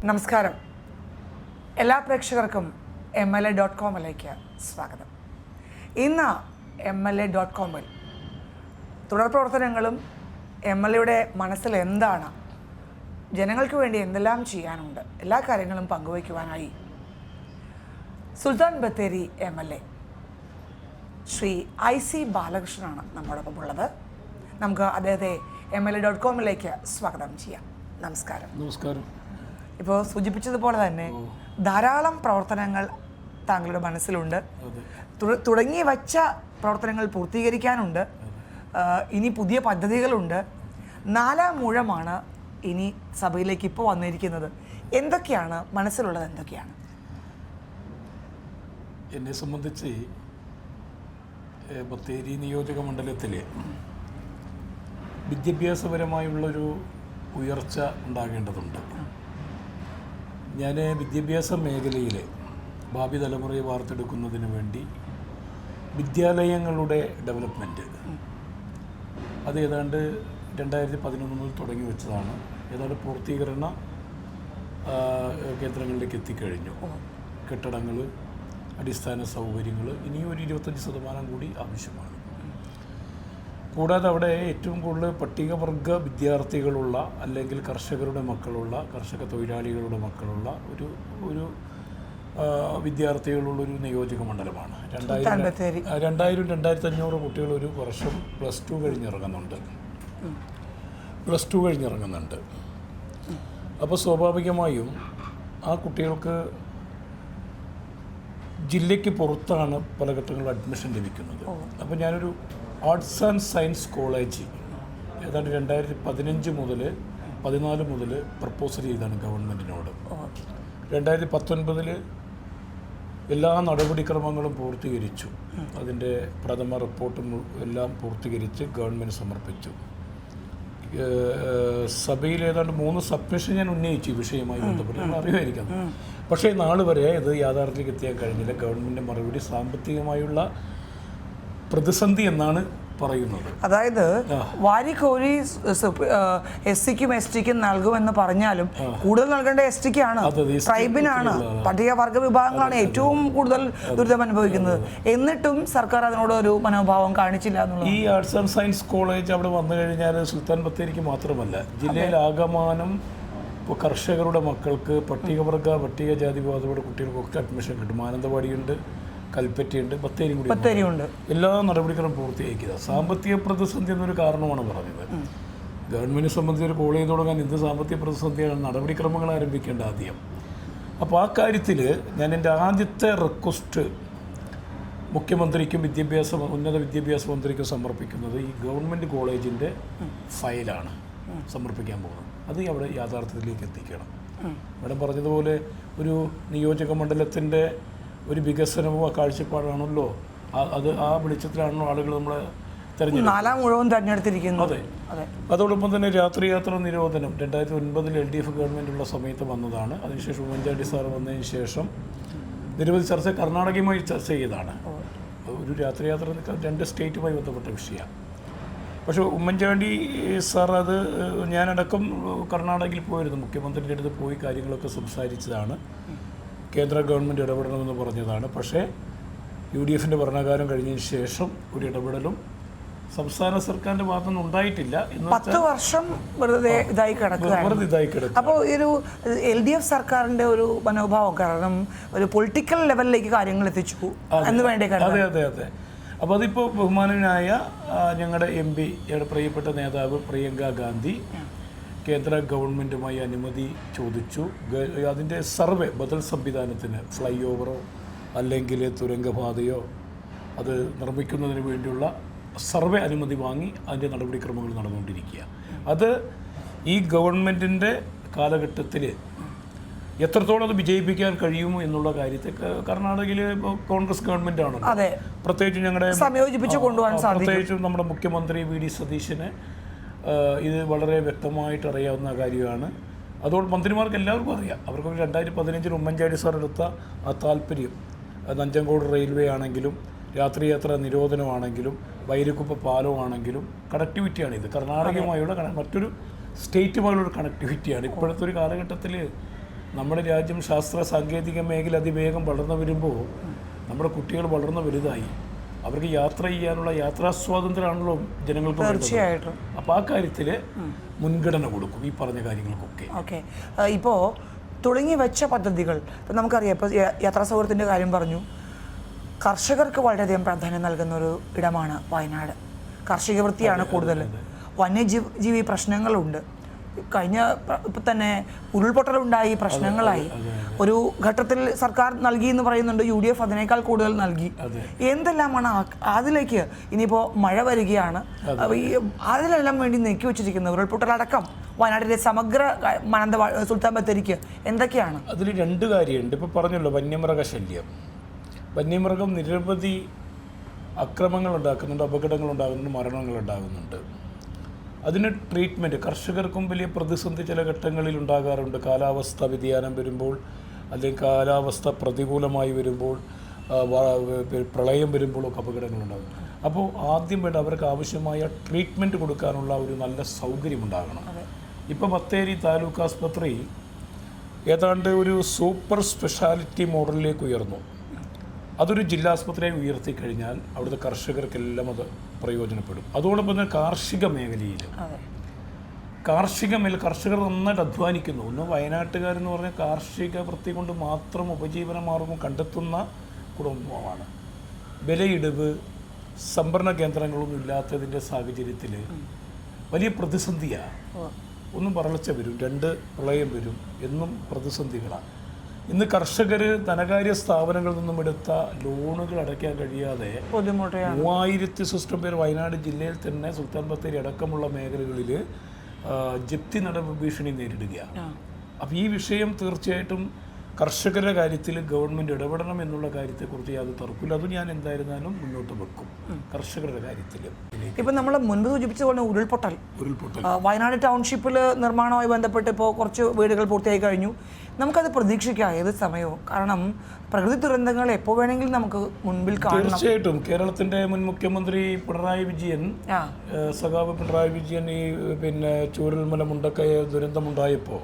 നമസ്കാരം. എല്ലാ പ്രേക്ഷകർക്കും MLA.comലേക്ക് സ്വാഗതം. ഇന്ന് MLA.comൽ തുടർ പ്രവർത്തനങ്ങളും MLAയുടെ മനസ്സിൽ എന്താണ്, ജനങ്ങൾക്ക് വേണ്ടി എന്തെല്ലാം ചെയ്യാനുണ്ട്, എല്ലാ കാര്യങ്ങളും പങ്കുവയ്ക്കുവാനായി സുൽത്താൻ ബത്തേരി MLA ശ്രീ IC ബാലകൃഷ്ണനാണ് നമ്മോടൊപ്പം ഉള്ളത്. നമുക്ക് അദ്ദേഹത്തെ MLA.comലേക്ക് സ്വാഗതം ചെയ്യാം. നമസ്കാരം. നമസ്കാരം. ഇപ്പോൾ സൂചിപ്പിച്ചതുപോലെ തന്നെ ധാരാളം പ്രവർത്തനങ്ങൾ താങ്കളുടെ മനസ്സിലുണ്ട്. തുടങ്ങി വച്ച പ്രവർത്തനങ്ങൾ പൂർത്തീകരിക്കാനുണ്ട്. ഇനി പുതിയ പദ്ധതികളുണ്ട്. 4ാം ഊഴമാണ് ഇനി സഭയിലേക്ക് ഇപ്പോൾ വന്നിരിക്കുന്നത്. എന്തൊക്കെയാണ് മനസ്സിലുള്ളത്? എന്തൊക്കെയാണ്? എന്നെ സംബന്ധിച്ച് ബത്തേരി നിയോജക മണ്ഡലത്തിൽ വിദ്യാഭ്യാസപരമായുള്ളൊരു ഉയർച്ച ഉണ്ടാകേണ്ടതുണ്ട്. ഞാൻ വിദ്യാഭ്യാസ മേഖലയിൽ ഭാവി തലമുറയെ വാർത്തെടുക്കുന്നതിന് വേണ്ടി വിദ്യാലയങ്ങളുടെ ഡെവലപ്മെൻറ്റ് അത് ഏതാണ്ട് 2011 മുതൽ തുടങ്ങി വെച്ചതാണ്. ഏതാണ്ട് പൂർത്തീകരണ കേന്ദ്രങ്ങളിലേക്ക് എത്തിക്കഴിഞ്ഞു. കെട്ടിടങ്ങൾ, അടിസ്ഥാന സൗകര്യങ്ങൾ, ഇനിയും ഒരു 25% കൂടി ആവശ്യമാണ്. കൂടാതെ അവിടെ ഏറ്റവും കൂടുതൽ പട്ടികവർഗ വിദ്യാർത്ഥികളുള്ള, അല്ലെങ്കിൽ കർഷകരുടെ മക്കളുള്ള, കർഷക തൊഴിലാളികളുടെ മക്കളുള്ള ഒരു വിദ്യാർത്ഥികളുള്ളൊരു നിയോജക മണ്ഡലമാണ്. 2000-2500 കുട്ടികൾ ഒരു വർഷം +2 കഴിഞ്ഞിറങ്ങുന്നുണ്ട്. അപ്പോൾ സ്വാഭാവികമായും ആ കുട്ടികൾക്ക് ജില്ലയ്ക്ക് പുറത്താണ് പല ഘട്ടങ്ങളിൽ അഡ്മിഷൻ ലഭിക്കുന്നത്. അപ്പോൾ ഞാനൊരു ആർട്സ് ആൻഡ് സയൻസ് കോളേജ് ഏതാണ്ട് 2015-14 മുതൽ പ്രപ്പോസൽ ചെയ്താണ് ഗവൺമെൻറ്റിനോട്. 2019 എല്ലാ നടപടിക്രമങ്ങളും പൂർത്തീകരിച്ചു. അതിൻ്റെ പ്രഥമ റിപ്പോർട്ടും എല്ലാം പൂർത്തീകരിച്ച് ഗവൺമെൻറ് സമർപ്പിച്ചു. സഭയിൽ ഏതാണ്ട് 3 സബ്മിഷൻ ഞാൻ ഉന്നയിച്ചു ഈ വിഷയവുമായി ബന്ധപ്പെട്ട്. നമ്മൾ അറിയുമായിരിക്കാം. പക്ഷേ നാൾ വരെ ഇത് യാഥാർത്ഥ്യത്തിലേക്ക് എത്തിയാൻ കഴിഞ്ഞില്ല. ഗവൺമെൻറ് മറുപടി സാമ്പത്തികമായുള്ള പ്രതിസന്ധി എന്നാണ് പറയുന്നത്. അതായത് വാരിക്കോരി SC-ക്കും ST-ക്കും നൽകുമെന്ന് പറഞ്ഞാലും കൂടുതൽ നൽകേണ്ട ST-ക്കാണ്, ട്രൈബിനാണ്, പട്ടികവർഗ വിഭാഗങ്ങളാണ് ഏറ്റവും കൂടുതൽ ദുരിതം അനുഭവിക്കുന്നത്. എന്നിട്ടും സർക്കാർ അതിനോട് ഒരു മനോഭാവം കാണിച്ചില്ല എന്നുള്ളത്. ഈ ആർട്സ് ആൻഡ് സയൻസ് കോളേജ് അവിടെ വന്നു കഴിഞ്ഞാൽ സുൽത്താൻ ബത്തേരിക്ക് മാത്രമല്ല, ജില്ലയിൽ ആകമാനം ഇപ്പോൾ കർഷകരുടെ മക്കൾക്ക്, പട്ടികജാതി വിഭാഗത്തിലുള്ള കുട്ടികൾക്കൊക്കെ അഡ്മിഷൻ കിട്ടും. മാനന്തവാടിയുണ്ട്, കൽപ്പറ്റയുണ്ട്, ബത്തേരിയുണ്ട്. എല്ലാ നടപടികളും പൂർത്തിയാക്കിയത്. സാമ്പത്തിക പ്രതിസന്ധി എന്നൊരു കാരണമാണ് പറഞ്ഞത്. ഗവൺമെൻറ്റിനെ സംബന്ധിച്ച് ഒരു കോളേജ് തുടങ്ങാൻ എന്ത് സാമ്പത്തിക പ്രതിസന്ധിയാണ്? നടപടിക്രമങ്ങൾ ആരംഭിക്കേണ്ട ആദ്യം. അപ്പോൾ ആ കാര്യത്തിൽ ഞാൻ എൻ്റെ ആദ്യത്തെ റിക്വസ്റ്റ് മുഖ്യമന്ത്രിക്കും ഉന്നത വിദ്യാഭ്യാസ മന്ത്രിക്കും സമർപ്പിക്കുന്നത് ഈ ഗവൺമെൻറ് കോളേജിൻ്റെ ഫയലാണ് സമർപ്പിക്കാൻ പോകുന്നത്. അത് അവിടെ യാഥാർത്ഥ്യത്തിലേക്ക് എത്തിക്കണം. മാഡം പറഞ്ഞതുപോലെ ഒരു നിയോജക മണ്ഡലത്തിൻ്റെ ഒരു വികസനമോ കാഴ്ചപ്പാടാണല്ലോ അത്. ആ വെളിച്ചത്തിലാണല്ലോ ആളുകൾ നമ്മളെ തെരഞ്ഞെടുത്തിരിക്കുന്നത്. അതെ. അതോടൊപ്പം തന്നെ രാത്രിയാത്ര നിരോധനം 2009 LDF ഗവൺമെൻറ് ഉള്ള സമയത്ത് വന്നതാണ്. അതിനുശേഷം ഉമ്മൻചാണ്ടി സാർ വന്നതിന് ശേഷം നിരവധി ചർച്ച കർണാടകയുമായി ചർച്ച ചെയ്തതാണ്. ഒരു രാത്രിയാത്ര 2 സ്റ്റേറ്റുമായി ബന്ധപ്പെട്ട വിഷയമാണ്. പക്ഷേ ഉമ്മൻചാണ്ടി സാർ അത് ഞാനടക്കം കർണാടകയിൽ പോയിരുന്നു. മുഖ്യമന്ത്രിയുടെ അടുത്ത് പോയി കാര്യങ്ങളൊക്കെ സംസാരിച്ചതാണ്. കേന്ദ്ര ഗവൺമെൻറ് ഇടപെടണമെന്ന് പറഞ്ഞതാണ്. പക്ഷേ UDF-ൻ്റെ ഭരണകാലം കഴിഞ്ഞതിന് ശേഷം ഒരു ഇടപെടലും സംസ്ഥാന സർക്കാരിൻ്റെ ഭാഗത്തുനിന്ന് ഉണ്ടായിട്ടില്ല. 10 വർഷം വെറുതെ ഇതായി കിടക്കുക. അപ്പോൾ ഒരു LDF സർക്കാരിൻ്റെ ഒരു മനോഭാവം, കാരണം ഒരു പൊളിറ്റിക്കൽ ലെവലിലേക്ക് കാര്യങ്ങൾ എത്തിച്ചു എന്ന് വേണ്ടേ? അതെ. അപ്പോൾ അതിപ്പോൾ ബഹുമാനനായ ഞങ്ങളുടെ MP, ഞങ്ങളുടെ പ്രിയപ്പെട്ട നേതാവ് പ്രിയങ്ക ഗാന്ധി കേന്ദ്ര ഗവൺമെൻറ്റുമായി അനുമതി ചോദിച്ചു. അതിൻ്റെ സർവേ, ബദൽ സംവിധാനത്തിന് ഫ്ലൈ ഓവറോ അല്ലെങ്കിൽ തുരങ്കപാതയോ അത് നിർമ്മിക്കുന്നതിന് വേണ്ടിയുള്ള സർവേ അനുമതി വാങ്ങി അതിൻ്റെ നടപടിക്രമങ്ങൾ നടന്നുകൊണ്ടിരിക്കുക. അത് ഈ ഗവൺമെൻറ്റിൻ്റെ കാലഘട്ടത്തിൽ എത്രത്തോളം അത് വിജയിപ്പിക്കാൻ കഴിയുമോ എന്നുള്ള കാര്യത്തിൽ കർണാടകയിൽ കോൺഗ്രസ് ഗവൺമെൻറ് ആണല്ലോ. പ്രത്യേകിച്ചും പ്രത്യേകിച്ചും നമ്മുടെ മുഖ്യമന്ത്രി VD സതീശന് ഇത് വളരെ വ്യക്തമായിട്ട് അറിയാവുന്ന കാര്യമാണ്. അതോട് മന്ത്രിമാർക്ക് എല്ലാവർക്കും അറിയാം. അവർക്ക് 2015 ഉമ്മൻചാണ്ടി സാർ എടുത്ത ആ താല്പര്യം, നഞ്ചങ്കോട് റെയിൽവേ ആണെങ്കിലും രാത്രിയാത്ര നിരോധനമാണെങ്കിലും വൈരക്കുപ്പ പാലമാണെങ്കിലും കണക്ടിവിറ്റിയാണിത്. കർണാടകയുമായുള്ള മറ്റൊരു സ്റ്റേറ്റുമായുള്ള കണക്ടിവിറ്റിയാണ്. ഇപ്പോഴത്തെ ഒരു കാലഘട്ടത്തിൽ നമ്മുടെ രാജ്യം ശാസ്ത്ര സാങ്കേതിക മേഖല അതിവേഗം വളർന്നു വരുമ്പോൾ നമ്മുടെ കുട്ടികൾ വളർന്നു വലുതായി. അവർക്ക് യാത്ര ചെയ്യാനുള്ള യാത്രാ സ്വാതന്ത്ര്യമാണല്ലോ ജനങ്ങൾക്ക് തീർച്ചയായിട്ടും. അപ്പോൾ ആ കാര്യത്തിൽ മുൻഗണന കൊടുക്കും ഈ പറഞ്ഞ കാര്യങ്ങൾക്കൊക്കെ. ഓക്കെ, ഇപ്പോൾ തുടങ്ങി വെച്ച പദ്ധതികൾ ഇപ്പം നമുക്കറിയാം. ഇപ്പോൾ യാത്രാ സൗകര്യത്തിൻ്റെ കാര്യം പറഞ്ഞു. കർഷകർക്ക് വളരെയധികം പ്രാധാന്യം നൽകുന്ന ഒരു ഇടമാണ് വയനാട്. കാർഷിക വൃത്തിയാണ് കൂടുതൽ. വന്യജീവി പ്രശ്നങ്ങളുണ്ട്. കഴിഞ്ഞ ഇപ്പം തന്നെ ഉരുൾപൊട്ടലുണ്ടായി, പ്രശ്നങ്ങളായി. ഒരു ഘട്ടത്തിൽ സർക്കാർ നൽകി എന്ന് പറയുന്നുണ്ട്, UDF അതിനേക്കാൾ കൂടുതൽ നൽകി. എന്തെല്ലാമാണ് അതിലേക്ക് ഇനിയിപ്പോൾ മഴ വരികയാണ്, അതിലെല്ലാം വേണ്ടി നീക്കി വെച്ചിരിക്കുന്നത്? ഉരുൾപൊട്ടലടക്കം വയനാട്ടിലെ സമഗ്ര സുൽത്താൻ ബത്തേരിക്ക് എന്തൊക്കെയാണ്? അതിൽ രണ്ട് കാര്യമുണ്ട്. ഇപ്പോൾ പറഞ്ഞല്ലോ വന്യമൃഗശല്യം. വന്യമൃഗം നിരവധി അക്രമങ്ങൾ ഉണ്ടാക്കുന്നുണ്ട്, അപകടങ്ങൾ ഉണ്ടാകുന്നുണ്ട്, മരണങ്ങൾ ഉണ്ടാകുന്നുണ്ട്. അതിന് ട്രീറ്റ്മെൻറ്റ് കർഷകർക്കും വലിയ പ്രതിസന്ധി ചില ഘട്ടങ്ങളിൽ ഉണ്ടാകാറുണ്ട്. കാലാവസ്ഥ വ്യതിയാനം വരുമ്പോൾ, അല്ലെങ്കിൽ കാലാവസ്ഥ പ്രതികൂലമായി വരുമ്പോൾ, പ്രളയം വരുമ്പോഴൊക്കെ അപകടങ്ങളുണ്ടാകും. അപ്പോൾ ആദ്യം വേണ്ട അവർക്ക് ആവശ്യമായ ട്രീറ്റ്മെൻറ്റ് കൊടുക്കാനുള്ള ഒരു നല്ല സൗകര്യം ഉണ്ടാകണം. ഇപ്പോൾ ബത്തേരി താലൂക്ക് ആസ്പത്രി ഏതാണ്ട് ഒരു സൂപ്പർ സ്പെഷ്യാലിറ്റി മോഡലിലേക്ക് ഉയർന്നു. അതൊരു ജില്ലാ ആസ്പത്രിയായി ഉയർത്തിക്കഴിഞ്ഞാൽ അവിടുത്തെ കർഷകർക്കെല്ലാം അത് പ്രയോജനപ്പെടും. അതോടൊപ്പം തന്നെ കാർഷിക മേഖലയിൽ കർഷകർ നന്നായിട്ട് അധ്വാനിക്കുന്നു. ഒന്ന് വയനാട്ടുകാരെന്ന് പറഞ്ഞാൽ കാർഷിക വൃത്തി കൊണ്ട് മാത്രം ഉപജീവന മാർഗം കണ്ടെത്തുന്ന കുടുംബമാണ്. വിലയിടിവ്, സംഭരണ കേന്ദ്രങ്ങളൊന്നും ഇല്ലാത്തതിൻ്റെ സാഹചര്യത്തിൽ വലിയ പ്രതിസന്ധിയാണ്. ഒന്നും വരൾച്ച വരും, രണ്ട് പ്രളയം വരും, എന്നും പ്രതിസന്ധികളാണ്. ഇന്ന് കർഷകർ ധനകാര്യ സ്ഥാപനങ്ങളിൽ നിന്നും എടുത്ത ലോണുകൾ അടയ്ക്കാൻ കഴിയാതെ 3000 സിസ്റ്റം പേർ വയനാട് ജില്ലയിൽ തന്നെ സുൽത്താൻ ബത്തേരി അടക്കമുള്ള മേഖലകളിൽ ജപ്തി ഭീഷണി നേരിടുകയാണ്. അപ്പോൾ ഈ വിഷയം തീർച്ചയായിട്ടും കർഷകരുടെ കാര്യത്തിൽ ഗവൺമെൻറ് ഇടപെടണം എന്നുള്ള കാര്യത്തെക്കുറിച്ച് യാതൊരു തർക്കമില്ല. അത് ഞാൻ എന്തായിരുന്നാലും മുന്നോട്ട് വെക്കും കർഷകരുടെ കാര്യത്തിൽ. ഇപ്പം നമ്മൾ മുൻപ് സൂചിപ്പിച്ചതുപോലെ ഉരുൾപൊട്ടൽ വയനാട് ടൗൺഷിപ്പിൽ നിർമ്മാണവുമായി ബന്ധപ്പെട്ട് ഇപ്പോൾ കുറച്ച് വീടുകൾ പൂർത്തിയായി കഴിഞ്ഞു. നമുക്കത് പ്രതീക്ഷിക്കാം ഏത് സമയവും. കാരണം പ്രകൃതി ദുരന്തങ്ങൾ എപ്പോൾ വേണമെങ്കിലും നമുക്ക് മുൻപിൽ കാണാം. തീർച്ചയായിട്ടും കേരളത്തിൻ്റെ മുൻ മുഖ്യമന്ത്രി പിണറായി വിജയൻ, സഖാവ് പിണറായി വിജയൻ ഈ ചൂരൽമല മുണ്ടക്കയ ദുരന്തമുണ്ടായപ്പോൾ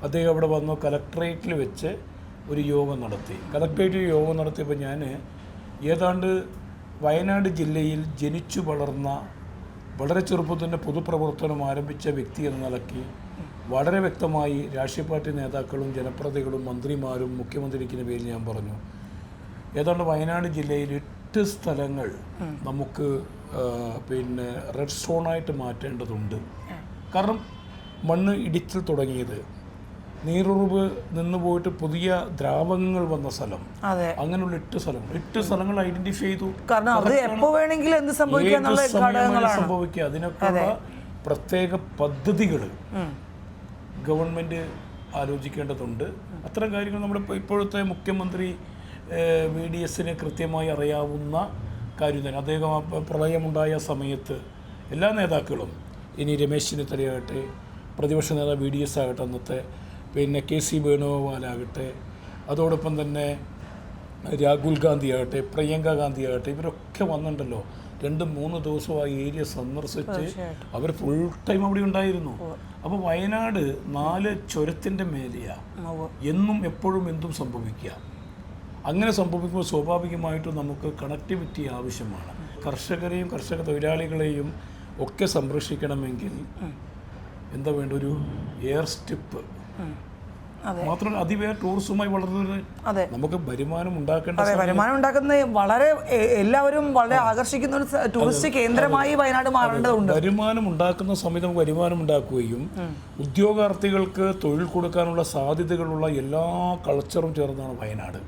അദ്ദേഹം അവിടെ വന്നു കലക്ട്രേറ്റിൽ വെച്ച് ഒരു യോഗം നടത്തി. കളക്ടറേറ്റിൽ യോഗം നടത്തിയപ്പോൾ ഞാൻ ഏതാണ്ട് വയനാട് ജില്ലയിൽ ജനിച്ചു വളർന്ന വളരെ ചെറുപ്പത്തിൻ്റെ പൊതുപ്രവർത്തനം ആരംഭിച്ച വ്യക്തി എന്ന നിലയ്ക്ക് വളരെ വ്യക്തമായി രാഷ്ട്രീയ പാർട്ടി നേതാക്കളും ജനപ്രതിനിധികളും മന്ത്രിമാരും മുഖ്യമന്ത്രിക്കുന്ന പേരിൽ ഞാൻ പറഞ്ഞു, ഏതാണ്ട് വയനാട് ജില്ലയിൽ 8 സ്ഥലങ്ങൾ നമുക്ക് റെഡ് സോണായിട്ട് മാറ്റേണ്ടതുണ്ട്. കാരണം മണ്ണ് ഇടിച്ചിൽ തുടങ്ങിയത്, നീരുറവ് നിന്ന് പോയിട്ട് പുതിയ ദ്രാവകങ്ങൾ വന്ന സ്ഥലം, അങ്ങനെയുള്ള 8 സ്ഥലങ്ങൾ ഐഡന്റിഫൈ ചെയ്തു. സംഭവിക്കുക അതിനൊക്കെയുള്ള പ്രത്യേക പദ്ധതികൾ ഗവൺമെൻറ് ആലോചിക്കേണ്ടതുണ്ട്. അത്തരം കാര്യങ്ങൾ നമ്മുടെ ഇപ്പോഴത്തെ മുഖ്യമന്ത്രി VDSന് കൃത്യമായി അറിയാവുന്ന കാര്യം തന്നെ. അദ്ദേഹം പ്രളയമുണ്ടായ സമയത്ത് എല്ലാ നേതാക്കളും, ഇനി രമേശ് ചെന്നിത്തലയാകട്ടെ, പ്രതിപക്ഷ നേതാവ് VDS ആകട്ടെ, അന്നത്തെ KC വേണുഗോപാലാകട്ടെ, അതോടൊപ്പം തന്നെ രാഹുൽ ഗാന്ധി ആകട്ടെ, പ്രിയങ്ക ഗാന്ധി ആകട്ടെ, ഇവരൊക്കെ വന്നിട്ടുണ്ടല്ലോ. 2-3 ദിവസം ആ ഏരിയ സന്ദർശിച്ച് അവർ ഫുൾ ടൈം അവിടെ ഉണ്ടായിരുന്നു. അപ്പോൾ വയനാട് 4 ചുരത്തിൻ്റെ മേലെയാണ്. എന്നും എപ്പോഴും എന്തും സംഭവിക്കുക. അങ്ങനെ സംഭവിക്കുമ്പോൾ സ്വാഭാവികമായിട്ടും നമുക്ക് കണക്ടിവിറ്റി ആവശ്യമാണ്. കർഷകരെയും കർഷക തൊഴിലാളികളെയും ഒക്കെ സംരക്ഷിക്കണമെങ്കിൽ എന്താ വേണ്ട, ഒരു എയർ സ്ട്രിപ്പ്. മാത്രമല്ല അതിവേറെ ടൂറിസവുമായി വളർന്നത് നമുക്ക് വരുമാനം ഉണ്ടാക്കുന്ന വളരെ എല്ലാവരും വളരെ ആകർഷിക്കുന്ന ഒരു ടൂറിസ്റ്റ് കേന്ദ്രമായി വയനാട് മാറേണ്ടതുണ്ട്. വരുമാനം ഉണ്ടാക്കുന്ന സമയത്ത് നമുക്ക് വരുമാനം ഉണ്ടാക്കുകയും ഉദ്യോഗാർത്ഥികൾക്ക് തൊഴിൽ കൊടുക്കാനുള്ള സാധ്യതകളുള്ള എല്ലാ കൾച്ചറും ചേർന്നാണ് വയനാട്.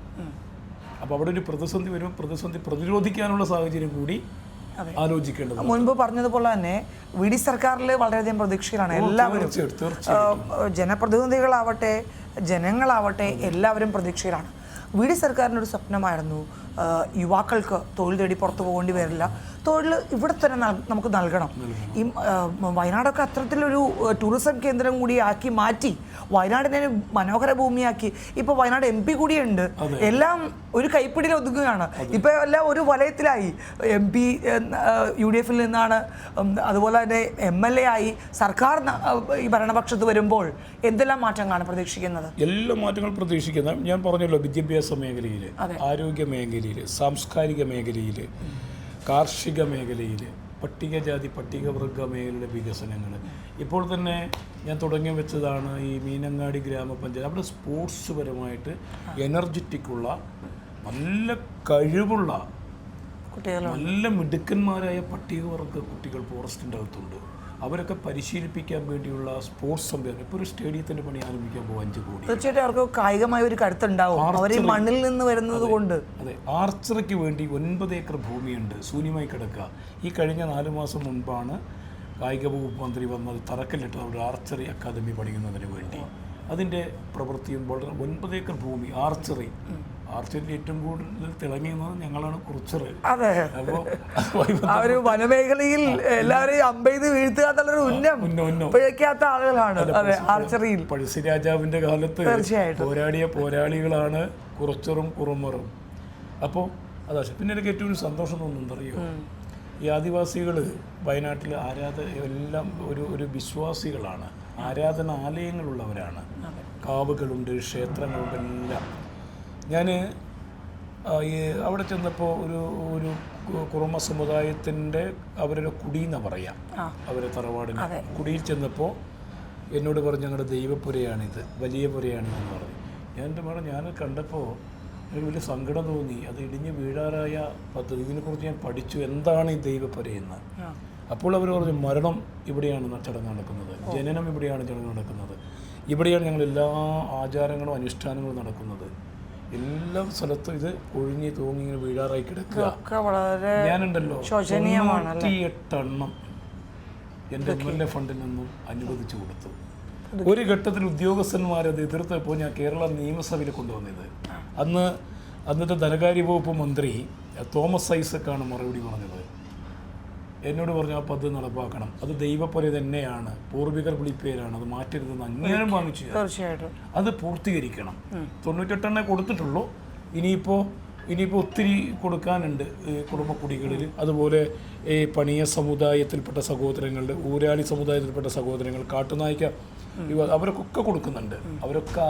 അപ്പോൾ അവിടെ ഒരു പ്രതിസന്ധി വരുമ്പോൾ പ്രതിസന്ധി പ്രതിരോധിക്കാനുള്ള സാഹചര്യം കൂടി ആലോചിക്കേണ്ടത്. മുൻപ് പറഞ്ഞതുപോലെ തന്നെ VD സർക്കാരിൽ വളരെയധികം പ്രതീക്ഷയിലാണ് എല്ലാവരും. ജനപ്രതിനിധികളാവട്ടെ ജനങ്ങളാവട്ടെ എല്ലാവരും പ്രതീക്ഷയിലാണ്. VD സർക്കാരിൻ്റെ ഒരു സ്വപ്നമായിരുന്നു യുവാക്കൾക്ക് തൊഴിൽ തേടി പുറത്തു പോകേണ്ടി വരില്ല, തൊഴിൽ ഇവിടെ തന്നെ നമുക്ക് നൽകണം. ഈ വയനാടൊക്കെ അത്തരത്തിലൊരു ടൂറിസം കേന്ദ്രം കൂടി ആക്കി മാറ്റി വയനാടിനെ മനോഹര ഭൂമിയാക്കി. ഇപ്പോൾ വയനാട് MP കൂടിയുണ്ട്. എല്ലാം ഒരു കൈപ്പിടിയിൽ ഒതുങ്ങുകയാണ്. ഇപ്പോൾ എല്ലാം ഒരു വലയത്തിലായി. MP UDF നിന്നാണ്, അതുപോലെ തന്നെ MLA ആയി. സർക്കാർ ഈ ഭരണപക്ഷത്ത് വരുമ്പോൾ എന്തെല്ലാം മാറ്റങ്ങളാണ് പ്രതീക്ഷിക്കുന്നത്? എല്ലാ മാറ്റങ്ങൾ പ്രതീക്ഷിക്കുന്നത് ഞാൻ പറഞ്ഞല്ലോ, വിദ്യാഭ്യാസ മേഖലയിൽ, ആരോഗ്യ മേഖലയിൽ, സാംസ്കാരിക മേഖലയിൽ, കാർഷിക മേഖലയിൽ, പട്ടികജാതി പട്ടികവർഗ മേഖലയുടെ വികസനങ്ങൾ. ഇപ്പോൾ തന്നെ ഞാൻ തുടങ്ങി വെച്ചതാണ് ഈ മീനങ്ങാടി ഗ്രാമപഞ്ചായത്ത്. അവിടെ സ്പോർട്സ് പരമായിട്ട് എനർജറ്റിക്കുള്ള നല്ല കഴിവുള്ള നല്ല മിടുക്കന്മാരായ പട്ടികവർഗ കുട്ടികൾ ഫോറസ്റ്റിൻ്റെ അകത്തുണ്ട്. അവരൊക്കെ പരിശീലിപ്പിക്കാൻ വേണ്ടിയുള്ള സ്പോർട്സ് സംവിധാനം. ഇപ്പോൾ ഒരു സ്റ്റേഡിയത്തിൻ്റെ പണി ആരംഭിക്കാൻ പോകും 5 കോടി. തീർച്ചയായിട്ടും അവർക്ക് കായികമായ ഒരു കരുത്തുണ്ടാവും, അവർ ഈ മണ്ണിൽ നിന്ന് വരുന്നത് കൊണ്ട്. അതെ, ആർച്ചറിക്ക് വേണ്ടി 9 ഏക്കർ ഭൂമിയുണ്ട്, ശൂന്യമായി കിടക്കുക. ഈ കഴിഞ്ഞ 4 മാസം മുൻപാണ് കായിക വകുപ്പ് മന്ത്രി വന്നത് തറക്കല്ലിട്ട് അവിടെ ആർച്ചറി അക്കാദമി പഠിക്കുന്നതിന് വേണ്ടി. അതിൻ്റെ പ്രവൃത്തിയും വളരെ 9 ഏക്കർ ഭൂമി ആർച്ചറിയിൽ ഏറ്റവും കൂടുതൽ തിളങ്ങിയത് ഞങ്ങളാണ് കുറിച്ചത്. അതെ, ഒരു വനമേഖലയിൽ എല്ലാവരെയും അമ്പെയ്ത് വീഴ്ത്തുക എന്നുള്ളൊരു ഉന്നമിക്കാത്ത ആളുകളാണ് ആർച്ചറിയിൽ. പഴശ്ശിരാജാവിൻ്റെ കാലത്ത് പോരാടിയ പോരാളികളാണ് കുറച്ചറും കുറുമറും. അപ്പോൾ അതാ. പിന്നെ എനിക്ക് ഏറ്റവും സന്തോഷം തോന്നുന്നറിയോ, ഈ ആദിവാസികൾ വയനാട്ടിൽ എല്ലാം ഒരു വിശ്വാസികളാണ്, ആരാധനാലയങ്ങളുള്ളവരാണ്. കാവുകളുണ്ട്, ക്ഷേത്രങ്ങളുണ്ട്, എല്ലാം. ഞാൻ അവിടെ ചെന്നപ്പോൾ ഒരു കുറുമ സമുദായത്തിൻ്റെ അവരുടെ കുടി എന്ന് പറയാം, അവരെ തറവാടിന് കുടിയിൽ ചെന്നപ്പോൾ എന്നോട് പറഞ്ഞു ഞങ്ങളുടെ ദൈവപുരയാണിത്, വലിയ പുരയാണിതെന്ന് പറഞ്ഞു. ഞാൻ കണ്ടപ്പോൾ ഒരു വലിയ സങ്കടം തോന്നി. അത് ഇടിഞ്ഞ് വീഴാറായ പദ്ധതി. ഇതിനെക്കുറിച്ച് ഞാൻ പഠിച്ചു, എന്താണ് ഈ ദൈവപുരയെന്ന്. അപ്പോൾ അവർ പറഞ്ഞു മരണം ഇവിടെയാണ് ചടങ്ങ് നടക്കുന്നത്, ജനനം ഇവിടെയാണ് ചടങ്ങ് നടക്കുന്നത്, ഇവിടെയാണ് ഞങ്ങൾ എല്ലാ ആചാരങ്ങളും അനുഷ്ഠാനങ്ങളും നടക്കുന്നത്. എല്ലാ സ്ഥലത്തും ഇത് ഒഴിഞ്ഞ് തൂങ്ങി ഇങ്ങനെ വീഴാറായി കിടക്കുക. ഞാനുണ്ടല്ലോ 98 എണ്ണം എൻ്റെ MLA ഫണ്ടിൽ നിന്നും അനുവദിച്ചു കൊടുത്തു. ഒരു ഘട്ടത്തിൽ ഉദ്യോഗസ്ഥന്മാരത് എതിർത്തപ്പോൾ ഞാൻ കേരള നിയമസഭയിൽ കൊണ്ടുവന്നത്. അന്നത്തെ ധനകാര്യ വകുപ്പ് മന്ത്രി തോമസ് ഐസക്കാണ് മറുപടി പറഞ്ഞത്. എന്നോട് പറഞ്ഞു ആ പദ്ധതി നടപ്പാക്കണം, അത് ദൈവപുര തന്നെയാണ്, പൂർവികർ വിളിപ്പേരാണ്, അത് മാറ്റരുതെന്ന് അംഗീകാരം വാങ്ങിച്ചു. തീർച്ചയായിട്ടും അത് പൂർത്തീകരിക്കണം. 98 എണ്ണേ കൊടുത്തിട്ടുള്ളൂ. ഇനിയിപ്പോൾ ഒത്തിരി കൊടുക്കാനുണ്ട് കുടുംബക്കുടികളിൽ. അതുപോലെ ഈ പണിയ സമുദായത്തിൽപ്പെട്ട സഹോദരങ്ങളുടെ, ഊരാളി സമുദായത്തിൽപ്പെട്ട സഹോദരങ്ങൾ, കാട്ടുനായ്ക്ക, അവരൊക്കെ കൊടുക്കുന്നുണ്ട്. അവരൊക്കെ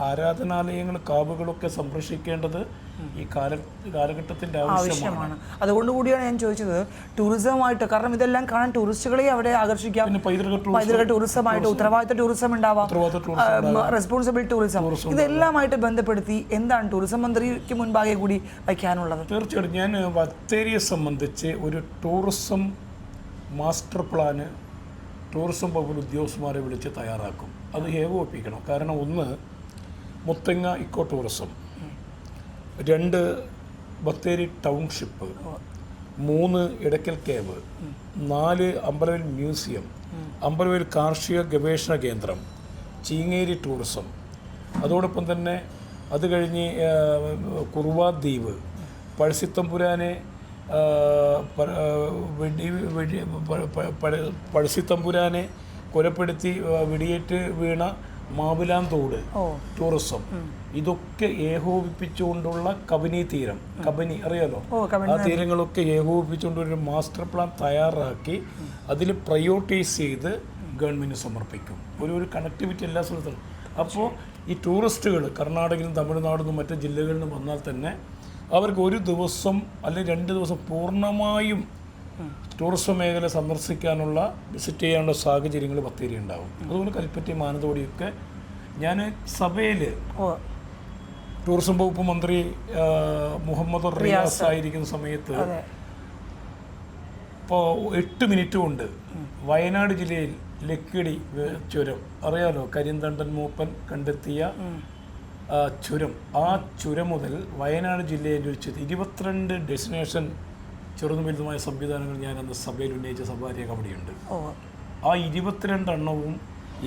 ആരാധനാലയങ്ങൾ, കാവുകളൊക്കെ സംരക്ഷിക്കേണ്ടത് ഈ കാലഘട്ടത്തിൻ്റെ ആവശ്യമാണ്. അതുകൊണ്ട് കൂടിയാണ് ഞാൻ ചോദിച്ചത് ടൂറിസമായിട്ട്. കാരണം ഇതെല്ലാം കാണാൻ ടൂറിസ്റ്റുകളെ അവിടെ ആകർഷിക്കാം. പൈതൃക ടൂറിസമായിട്ട്, ഉത്തരവാദിത്ത ടൂറിസം ഉണ്ടാവാം, റെസ്പോൺസിബിൾ ടൂറിസം, ഇതെല്ലാമായിട്ട് ബന്ധപ്പെടുത്തി എന്താണ് ടൂറിസം മന്ത്രിക്ക് മുൻപാകെ കൂടി വയ്ക്കാനുള്ളത്? തീർച്ചയായിട്ടും ഞാൻ ബത്തേരിയെ സംബന്ധിച്ച് ഒരു ടൂറിസം മാസ്റ്റർ പ്ലാന് ടൂറിസം വകുപ്പ് ഉദ്യോഗസ്ഥന്മാരെ വിളിച്ച് തയ്യാറാക്കും. അത് ഏകോപിപ്പിക്കണം. കാരണം 1 Muthanga eco tourism, 2 Bathery township, 3 Edakkal cave, 4 Ambalavayal museum, Ambalavayal കാർഷിക ഗവേഷണ കേന്ദ്രം, ചീങ്ങേരി ടൂറിസം. അതോടൊപ്പം തന്നെ അത് കഴിഞ്ഞ് കുറുവാ ദ്വീപ്, പഴശ്ശിത്തമ്പുരാനെ പഴശ്ശിത്തമ്പുരാനെ കൊലപ്പെടുത്തി വെടിയേറ്റ് വീണ മാവിലാന്തോട് ടൂറിസം. ഇതൊക്കെ ഏകോപിപ്പിച്ചുകൊണ്ടുള്ള കബനി തീരം, കബനി അറിയാലോ, ആ തീരങ്ങളൊക്കെ ഏകോപിപ്പിച്ചുകൊണ്ടൊരു മാസ്റ്റർ പ്ലാൻ തയ്യാറാക്കി അതിൽ പ്രയോറിറ്റൈസ് ചെയ്ത് ഗവൺമെൻറ് സമർപ്പിക്കും. ഒരു കണക്ടിവിറ്റി എല്ലാ സ്ഥലത്തും. അപ്പോൾ ഈ ടൂറിസ്റ്റുകൾ കർണാടകയിൽ നിന്നും തമിഴ്നാടിൽ നിന്നും മറ്റു ജില്ലകളിൽ നിന്നും വന്നാൽ തന്നെ അവർക്ക് ഒരു ദിവസം അല്ലെങ്കിൽ 2 ദിവസം പൂർണ്ണമായും ടൂറിസം മേഖല സന്ദർശിക്കാനുള്ള, വിസിറ്റ് ചെയ്യാനുള്ള സാഹചര്യങ്ങൾ ബത്തേരി ഉണ്ടാവും. അതുപോലെ കൽപ്പറ്റ, മാനന്തവാടിയൊക്കെ. ഞാൻ സഭയിൽ ടൂറിസം വകുപ്പ് മന്ത്രി മുഹമ്മദ് റിയാസ് ആയിരിക്കുന്ന സമയത്ത് ഇപ്പോൾ 8 മിനിറ്റ് കൊണ്ട് വയനാട് ജില്ലയിൽ ലക്കിടി ചുരം അറിയാലോ, കരിന്തണ്ടൻ മൂപ്പൻ കണ്ടെത്തിയ ചുരം, ആ ചുരം മുതൽ വയനാട് ജില്ലയിൽ ഒരു 22 ഡെസ്റ്റിനേഷൻ ചെറുതും വലുതുമായ സംവിധാനങ്ങൾ ഞാൻ അന്ന് സഭയിൽ ഉന്നയിച്ച സഭാരേഖ അവിടെയുണ്ട്. ആ 22 എണ്ണവും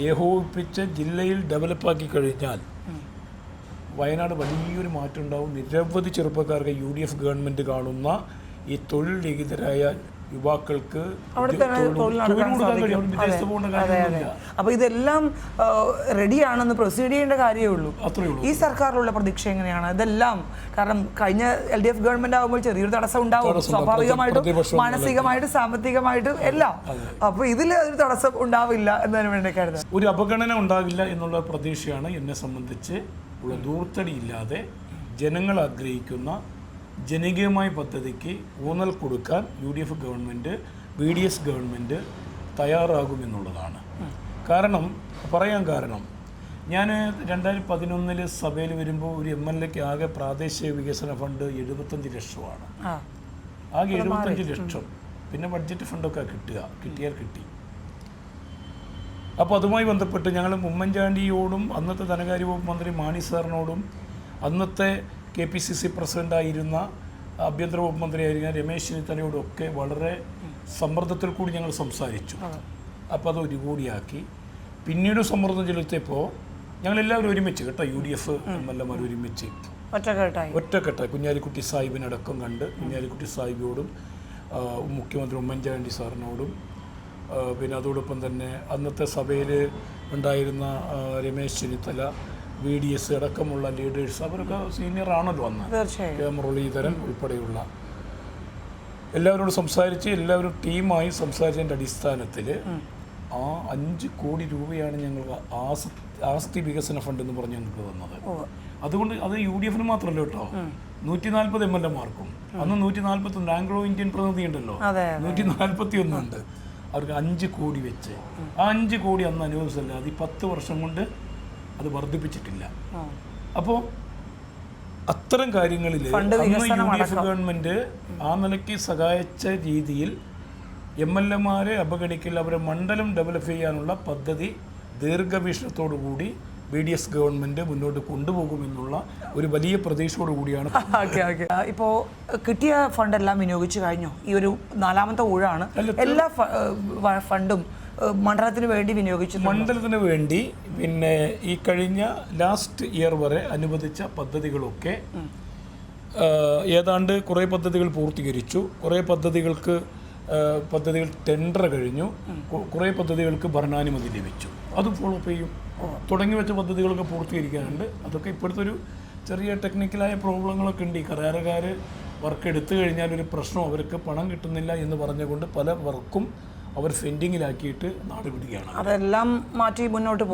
ഏകോപിപ്പിച്ച് ജില്ലയിൽ ഡെവലപ്പാക്കി കഴിഞ്ഞാൽ വയനാട് വലിയൊരു മാറ്റം ഉണ്ടാവും. നിരവധി ചെറുപ്പക്കാർക്ക് UDF ഗവൺമെൻറ് കാണുന്ന ഈ തൊഴിൽ രഹിതരായ യുവാക്കൾക്ക് അവിടെ തന്നെ തൊഴിൽ നടത്താൻ സാധിക്കും. അപ്പൊ ഇതെല്ലാം റെഡിയാണെന്ന് പ്രൊസീഡ് ചെയ്യേണ്ട കാര്യമേ ഉള്ളൂ. ഈ സർക്കാരിലുള്ള പ്രതീക്ഷ എങ്ങനെയാണ് ഇതെല്ലാം? കാരണം കഴിഞ്ഞ LDF ഗവൺമെന്റ് ആകുമ്പോൾ ചെറിയൊരു തടസ്സം ഉണ്ടാവും, സ്വാഭാവികമായിട്ടും മാനസികമായിട്ടും സാമ്പത്തികമായിട്ടും എല്ലാം. അപ്പൊ ഇതിൽ ഒരു തടസ്സം ഉണ്ടാവില്ല എന്നതിന് വേണ്ടി കരുതാം. ഒരു അവഗണന ഉണ്ടാകില്ല എന്നുള്ള പ്രതീക്ഷയാണ് എന്നെ സംബന്ധിച്ച്. ഉള്ള ദൂർത്തടിയില്ലാതെ ജനങ്ങൾ ആഗ്രഹിക്കുന്ന ജനകീയമായ പദ്ധതിക്ക് ഊന്നൽ കൊടുക്കാൻ UDF ഗവൺമെൻറ് BDS ഗവൺമെൻറ് തയ്യാറാകുമെന്നുള്ളതാണ്. പറയാൻ കാരണം ഞാൻ 2011 സഭയിൽ വരുമ്പോൾ ഒരു MLAക്ക് ആകെ പ്രാദേശിക വികസന ഫണ്ട് 75 ലക്ഷമാണ്. ആകെ 75 ലക്ഷം. പിന്നെ ബഡ്ജറ്റ് ഫണ്ടൊക്കെ കിട്ടിയാൽ കിട്ടി. അപ്പോൾ അതുമായി ബന്ധപ്പെട്ട് ഞങ്ങൾ ഉമ്മൻചാണ്ടിയോടും അന്നത്തെ ധനകാര്യ വകുപ്പ് മന്ത്രി മാണി സാറിനോടും അന്നത്തെ KPCC പ്രസിഡൻ്റായിരുന്ന ആഭ്യന്തര വകുപ്പ് മന്ത്രിയായിരുന്ന രമേശ് ചെന്നിത്തലയോടൊക്കെ വളരെ സമ്മർദ്ദത്തിൽ കൂടി ഞങ്ങൾ സംസാരിച്ചു. അപ്പോൾ അത് ഒരു കൂടിയാക്കി. പിന്നീട് സമ്മർദ്ദം ചെലുത്തിയപ്പോൾ ഞങ്ങളെല്ലാവരും ഒരുമിച്ച് UDF MLAമാർ ഒരുമിച്ച് ഒറ്റക്കെട്ടായി കുഞ്ഞാലിക്കുട്ടി സാഹിബിനടക്കം കണ്ട് കുഞ്ഞാലിക്കുട്ടി സാഹിബിയോടും മുഖ്യമന്ത്രി ഉമ്മൻചാണ്ടി സാറിനോടും പിന്നെ അതോടൊപ്പം തന്നെ അന്നത്തെ സഭയിൽ ഉണ്ടായിരുന്ന രമേശ് ചെന്നിത്തല BDS അടക്കമുള്ള ലീഡേഴ്സ് അവരൊക്കെ സീനിയർ ആണല്ലോ അന്ന്, K മുരളീധരൻ ഉൾപ്പെടെയുള്ള എല്ലാവരോടും സംസാരിച്ച് എല്ലാവരും ടീമായി സംസാരിച്ചതിൻ്റെ അടിസ്ഥാനത്തിൽ 5 കോടി രൂപയാണ് ഞങ്ങൾ ആസ്തി വികസന ഫണ്ട് എന്ന് പറഞ്ഞ് ഞങ്ങൾക്ക് തന്നത്. അതുകൊണ്ട് അത് UDF മാത്രമല്ല കേട്ടോ, 140 MLAമാർക്കും അന്ന് 141 ആംഗ്ലോ ഇന്ത്യൻ പ്രതിനിധി ഉണ്ടല്ലോ, 141 ഉണ്ട്. അവർക്ക് 5 കോടി വെച്ച് 5 കോടി അന്ന് അനുവദിച്ചല്ല. അത് 10 വർഷം കൊണ്ട് അത് വർദ്ധിപ്പിച്ചിട്ടില്ല. അപ്പോൾ അത്തരം കാര്യങ്ങളിൽ UDF ഗവൺമെൻറ് ആ നിലയ്ക്ക് സഹായിച്ച രീതിയിൽ MLAമാരെ അവഗണിക്കില്ല, അവരെ മണ്ഡലം ഡെവലപ്പ് ചെയ്യാനുള്ള പദ്ധതി ദീർഘവീക്ഷണത്തോടു കൂടി BDS ഗവൺമെൻറ് മുന്നോട്ട് കൊണ്ടുപോകുമെന്നുള്ള ഒരു വലിയ പ്രതീക്ഷയോടു കൂടിയാണ്. ഇപ്പോൾ കിട്ടിയ ഫണ്ടെല്ലാം വിനിയോഗിച്ചു കഴിഞ്ഞു. ഈ ഒരു 4ാമത്തെ ഊഴാണ്. എല്ലാ ഫണ്ടും മണ്ഡലത്തിന് വേണ്ടി വിനിയോഗിച്ചു. മണ്ഡലത്തിന് വേണ്ടി പിന്നെ ഈ കഴിഞ്ഞ ലാസ്റ്റ് ഇയർ വരെ അനുവദിച്ച പദ്ധതികളൊക്കെ ഏതാണ്ട് കുറേ പദ്ധതികൾ പൂർത്തീകരിച്ചു. കുറേ പദ്ധതികൾ ടെൻഡർ കഴിഞ്ഞു. കുറേ പദ്ധതികൾക്ക് ഭരണാനുമതി ലഭിച്ചു. അത് ഫോളോ അപ്പ് ചെയ്യും. തുടങ്ങി വെച്ച പദ്ധതികളൊക്കെ പൂർത്തീകരിക്കാനുണ്ട്. അതൊക്കെ ഇപ്പോഴത്തെ ഒരു ചെറിയ ടെക്നിക്കലായ പ്രോബ്ലങ്ങളൊക്കെ ഉണ്ട്. ഈ കരാറുകാർ വർക്ക് എടുത്തു കഴിഞ്ഞാൽ ഒരു പ്രശ്നം, അവർക്ക് പണം കിട്ടുന്നില്ല എന്ന് പറഞ്ഞുകൊണ്ട് പല വർക്കും അവർ ഫെൻഡിങ്ങിലാക്കിയിട്ട് നാട് വിടുകയാണ്. അതെല്ലാം മാറ്റി മുന്നോട്ട്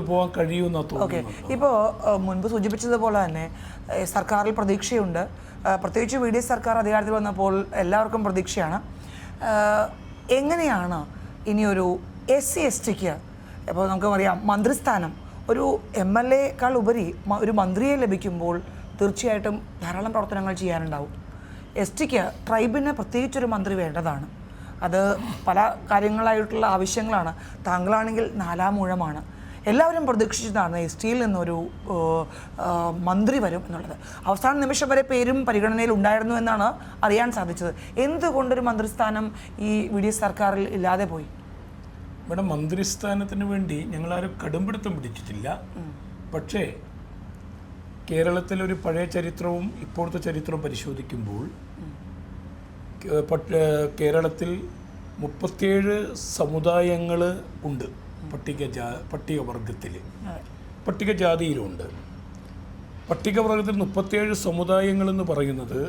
പോകാൻ കഴിയുമെന്ന് തോന്നുന്നു. ഇപ്പോൾ മുൻപ് സൂചിപ്പിച്ചതുപോലെ തന്നെ സർക്കാരിൽ പ്രതീക്ഷയുണ്ട്. പ്രത്യേകിച്ച് BDS സർക്കാർ അധികാരത്തിൽ വന്നപ്പോൾ എല്ലാവർക്കും പ്രതീക്ഷയാണ്. എങ്ങനെയാണ് ഇനിയൊരു SC STക്ക് ഇപ്പോൾ നമുക്ക് പറയാം മന്ത്രിസ്ഥാനം ഒരു MLAയേക്കാൾ ഉപരി ഒരു മന്ത്രിയെ ലഭിക്കുമ്പോൾ തീർച്ചയായിട്ടും ധാരാളം പ്രവർത്തനങ്ങൾ ചെയ്യാനുണ്ടാവും. STക്ക് ട്രൈബിന് പ്രത്യേകിച്ചൊരു മന്ത്രി വേണ്ടതാണ്. അത് പല കാര്യങ്ങളായിട്ടുള്ള ആവശ്യങ്ങളാണ്. താങ്കളാണെങ്കിൽ 4ാം ഊഴമാണ്. എല്ലാവരും പ്രതീക്ഷിച്ചതാണ് STയിൽ നിന്നൊരു മന്ത്രി വരും എന്നുള്ളത്. അവസാന നിമിഷം വരെ പേരും പരിഗണനയിൽ ഉണ്ടായിരുന്നു എന്നാണ് അറിയാൻ സാധിച്ചത്. എന്തുകൊണ്ടൊരു മന്ത്രിസ്ഥാനം ഈ BDS സർക്കാരിൽ ഇല്ലാതെ പോയി? ഇവിടെ മന്ത്രിസ്ഥാനത്തിന് വേണ്ടി ഞങ്ങളാരും കടുംപിടുത്തം പിടിച്ചിട്ടില്ല. പക്ഷേ കേരളത്തിലൊരു പഴയ ചരിത്രവും ഇപ്പോഴത്തെ ചരിത്രവും പരിശോധിക്കുമ്പോൾ കേരളത്തിൽ 37 സമുദായങ്ങൾ ഉണ്ട്. പട്ടികവർഗത്തിൽ പട്ടികജാതിയിലുണ്ട്. പട്ടികവർഗത്തിൽ 37 സമുദായങ്ങളെന്ന് പറയുന്നത്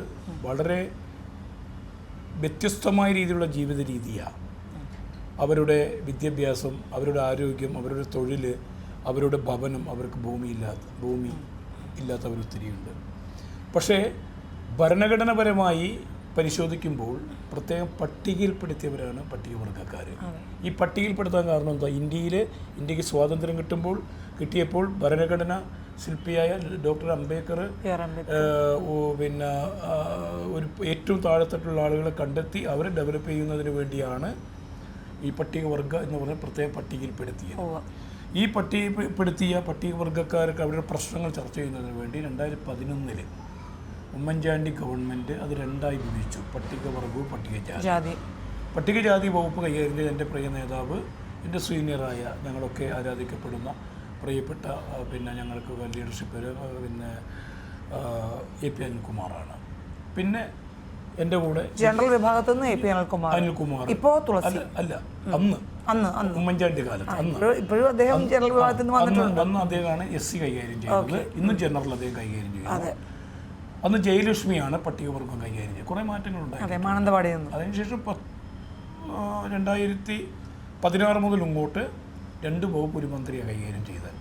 വളരെ വ്യത്യസ്തമായ രീതിയിലുള്ള ജീവിത രീതിയാണ്. അവരുടെ വിദ്യാഭ്യാസം, അവരുടെ ആരോഗ്യം, അവരുടെ തൊഴിൽ, അവരുടെ ഭവനം, അവർക്ക് ഭൂമി ഇല്ലാത്തവരൊത്തിരിയുണ്ട്. പക്ഷേ ഭരണഘടനാപരമായി പരിശോധിക്കുമ്പോൾ പ്രത്യേകം പട്ടികയിൽപ്പെടുത്തിയവരാണ് പട്ടികവർഗക്കാർ. ഈ പട്ടികയിൽപ്പെടുത്താൻ കാരണം എന്താ? ഇന്ത്യക്ക് സ്വാതന്ത്ര്യം കിട്ടിയപ്പോൾ ഭരണഘടന ശില്പിയായ ഡോക്ടർ അംബേദ്കർ പിന്നെ ഒരു ഏറ്റവും താഴെത്തട്ടുള്ള ആളുകളെ കണ്ടെത്തി അവരെ ഡെവലപ്പ് ചെയ്യുന്നതിന് വേണ്ടിയാണ് ഈ പട്ടികവർഗ എന്ന് പറഞ്ഞ പ്രത്യേക പട്ടികയിൽപ്പെടുത്തിയത്. ഈ പട്ടികപ്പെടുത്തിയ പട്ടികവർഗക്കാർക്ക് അവരുടെ പ്രശ്നങ്ങൾ ചർച്ച ചെയ്യുന്നതിന് വേണ്ടി 2011 ഉമ്മൻചാണ്ടി ഗവൺമെൻറ് അത് 2ആയി വിഭജിച്ചു. പട്ടികവർഗവും പട്ടികജാതി വകുപ്പ് കൈകാര്യം ചെയ്ത എൻ്റെ പ്രിയ നേതാവ്, എൻ്റെ സീനിയറായ ഞങ്ങളൊക്കെ ആരാധിക്കപ്പെടുന്ന പ്രിയപ്പെട്ട പിന്നെ ഞങ്ങൾക്ക് ലീഡർഷിപ്പ് പിന്നെ AP അനിൽകുമാറാണ്. പിന്നെ എൻ്റെ കൂടെ ജനറൽ വിഭാഗത്തിൽ നിന്ന് AP അനിൽകുമാർ, ഇപ്പോ തുളസി അല്ല അന്ന് ഉമ്മൻചാണ്ടി കാലത്ത് ഇപ്പോഴും അദ്ദേഹം ജനറൽ വിഭാഗത്തിൽ നിന്ന് വന്നിട്ടുണ്ട്. അന്ന് അദ്ദേഹമാണ് SC കൈകാര്യം ചെയ്യുന്നത്, ഇന്നും ജനറൽ അദ്ദേഹം കൈകാര്യം ചെയ്യുന്നത്. അന്ന് ജയലക്ഷ്മിയാണ് പട്ടികവർഗം കൈകാര്യം ചെയ്യുന്നത്. കുറേ മാറ്റങ്ങളുണ്ടായി മാനന്തവാടിയിൽ നിന്ന്. അതിനുശേഷം 2016 മുതൽ ഇങ്ങോട്ട് 2 വകുപ്പ് ഒരു മന്ത്രിയാണ് കൈകാര്യം ചെയ്തത്.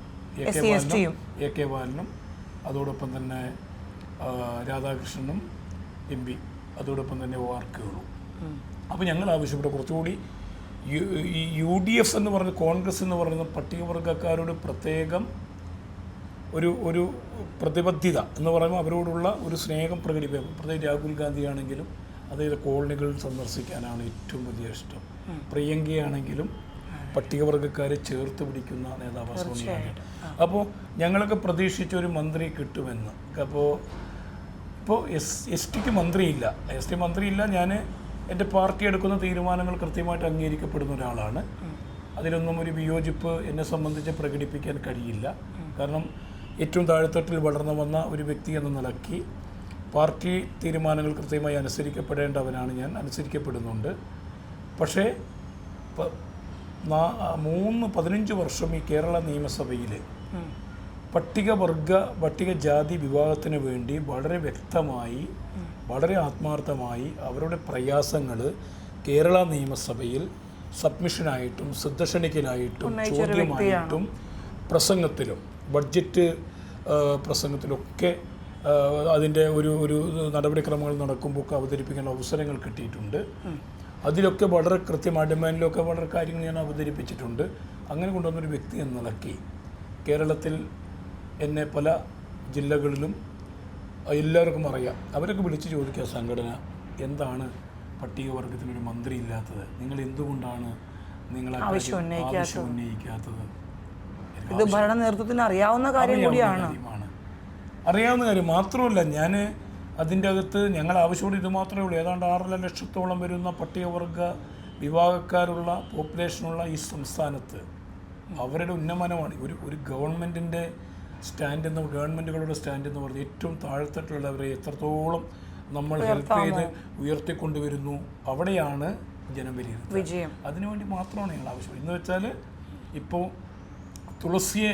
AK ബാലനും അതോടൊപ്പം തന്നെ രാധാകൃഷ്ണനും MP, അതോടൊപ്പം തന്നെ ORKകളും. അപ്പോൾ ഞങ്ങൾ ആവശ്യപ്പെട്ട കുറച്ചുകൂടി UDF എന്ന് പറഞ്ഞ കോൺഗ്രസ് എന്ന് പറയുന്ന പട്ടികവർഗക്കാരോട് പ്രത്യേകം ഒരു പ്രതിബദ്ധത എന്ന് പറയുമ്പോൾ അവരോടുള്ള ഒരു സ്നേഹം പ്രകടിപ്പിക്കും. പ്രത്യേകിച്ച് രാഹുൽ ഗാന്ധി ആണെങ്കിലും അതായത് കോളനികൾ സന്ദർശിക്കാനാണ് ഏറ്റവും വലിയ ഇഷ്ടം. പ്രിയങ്കയാണെങ്കിലും പട്ടികവർഗക്കാരെ ചേർത്ത് പിടിക്കുന്ന നേതാവ് സോണിയാണ്. അപ്പോൾ ഞങ്ങളൊക്കെ പ്രതീക്ഷിച്ച ഒരു മന്ത്രി കിട്ടുമെന്ന്. ഇപ്പോൾ ST മന്ത്രിയില്ല. ST മന്ത്രിയില്ല. ഞാൻ എൻ്റെ പാർട്ടി എടുക്കുന്ന തീരുമാനങ്ങൾ കൃത്യമായിട്ട് അംഗീകരിക്കപ്പെടുന്ന ഒരാളാണ്. അതിലൊന്നും ഒരു വിയോജിപ്പ് എന്നെ സംബന്ധിച്ച് പ്രകടിപ്പിക്കാൻ കഴിയില്ല. കാരണം ഏറ്റവും താഴെത്തട്ടിൽ വളർന്നു വന്ന ഒരു വ്യക്തി എന്ന നിലയ്ക്ക് പാർട്ടി തീരുമാനങ്ങൾ കൃത്യമായി അനുസരിക്കപ്പെടേണ്ടവനാണ് ഞാൻ, അനുസരിക്കപ്പെടുന്നുണ്ട്. പക്ഷേ 15 വർഷം ഈ കേരള നിയമസഭയിൽ പട്ടികജാതി വിഭാഗത്തിന് വേണ്ടി വളരെ വ്യക്തമായി, വളരെ ആത്മാർത്ഥമായി അവരുടെ പ്രയാസങ്ങൾ കേരള നിയമസഭയിൽ സബ്മിഷനായിട്ടും ശ്രദ്ധക്ഷണിക്കലായിട്ടും ചോദ്യമായിട്ടും പ്രസംഗത്തിലും ബഡ്ജറ്റ് പ്രസംഗത്തിലൊക്കെ അതിൻ്റെ ഒരു നടപടിക്രമങ്ങൾ നടക്കുമ്പോൾ അവതരിപ്പിക്കാൻ അവസരങ്ങൾ കിട്ടിയിട്ടുണ്ട്. അതിലൊക്കെ വളരെ കൃത്യമായ ഡിമാൻഡിലൊക്കെ വളരെ കാര്യങ്ങൾ ഞാൻ അവതരിപ്പിച്ചിട്ടുണ്ട്. അങ്ങനെ കൊണ്ടുവന്നൊരു വ്യക്തി എന്ന നിലയ്ക്ക് കേരളത്തിൽ എന്നെ പല ജില്ലകളിലും എല്ലാവർക്കും അറിയാം. അവരൊക്കെ വിളിച്ച് ചോദിക്കുക, സംഘടന എന്താണ് പട്ടികവർഗത്തിനൊരു മന്ത്രി ഇല്ലാത്തത്, നിങ്ങൾ എന്തുകൊണ്ടാണ് നിങ്ങൾ ആവശ്യം ഉന്നയിക്കാത്തത്? ഇത് ഭരണ നേതൃത്വത്തിന് അറിയാവുന്ന കാര്യം കൂടിയാണ്. അറിയാവുന്ന കാര്യം മാത്രമല്ല, ഞാൻ അതിൻ്റെ അകത്ത് ഞങ്ങൾ ആവശ്യമുള്ള ഇത് മാത്രമേ ഉള്ളൂ. ഏതാണ്ട് 6 ലക്ഷത്തോളം വരുന്ന പട്ടികവർഗ വിഭാഗക്കാരുള്ള പോപ്പുലേഷനുള്ള ഈ സംസ്ഥാനത്ത് അവരുടെ ഉന്നമനമാണ് ഒരു ഗവൺമെൻറ്റിൻ്റെ സ്റ്റാൻഡ് എന്ന്, ഗവൺമെൻറ്റുകളുടെ സ്റ്റാൻഡ് എന്ന് പറഞ്ഞാൽ ഏറ്റവും താഴെത്തട്ടിലുള്ളവരെ എത്രത്തോളം നമ്മൾ ഹെൽപ്പ് ചെയ്ത് ഉയർത്തിക്കൊണ്ടുവരുന്നു, അവിടെയാണ് ജനം വിലയിരുത്തുന്നത്. അതിനുവേണ്ടി മാത്രമാണ് ഞങ്ങൾ ആവശ്യം. എന്ന് വെച്ചാൽ ഇപ്പോൾ തുളസിയെ